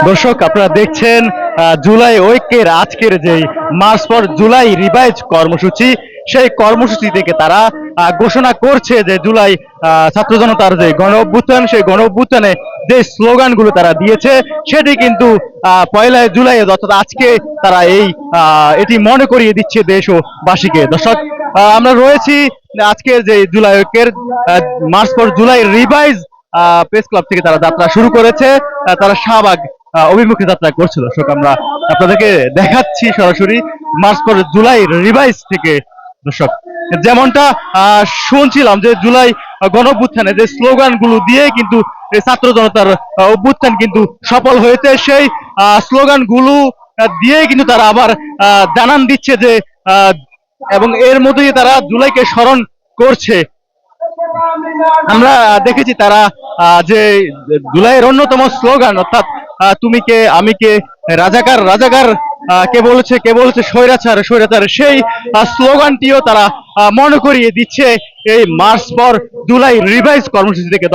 দর্শক আপনারা দেখছেন জুলাই ঐক্যের আজকের যে মার্চ ফর জুলাই রিভাইজ কর্মসূচি, সেই কর্মসূচি থেকে তারা ঘোষণা করছে যে জুলাই ছাত্র জনতার যে গণ অভ্যুত্থান, সেই গণ অভ্যুত্থানে যে স্লোগানগুলো তারা দিয়েছে সেটি কিন্তু পয়লা জুলাই অর্থাৎ আজকে তারা এটি মনে করিয়ে দিচ্ছে দেশবাসীকে। দর্শক আমরা রয়েছি আজকের যে জুলাই ঐক্যের March for July revise press club থেকে তারা যাত্রা শুরু করেছে। তারা শাহবাগ অভিমুখে যাত্রা করছিল। দর্শক আমরা আপনাদেরকে দেখাচ্ছি সরাসরি মার্চ ফর জুলাই রিভাইজ থেকে। দর্শক যেমনটা শুনছিলাম যে জুলাই গণঅভ্যুত্থানে যে স্লোগান গুলো দিয়ে কিন্তু ছাত্র জনতার অভ্যুত্থান কিন্তু সফল হয়েছে, সেই স্লোগান গুলো দিয়ে কিন্তু তারা আবার জানান দিচ্ছে যে এবং এর মধ্যে তারা জুলাইকে স্মরণ করছে। আমরা দেখেছি তারা যে জুলাইয়ের অন্যতম স্লোগান অর্থাৎ তুমি কে আমি কে, রাজাকার রাজাকার, কে বলেছে স্বৈরাচার স্বৈরাচার, সেই স্লোগানটিও তারা মনে করিয়ে দিচ্ছে এই মার্চ ফর জুলাই রিভাইজ কর্মসূচি থেকে।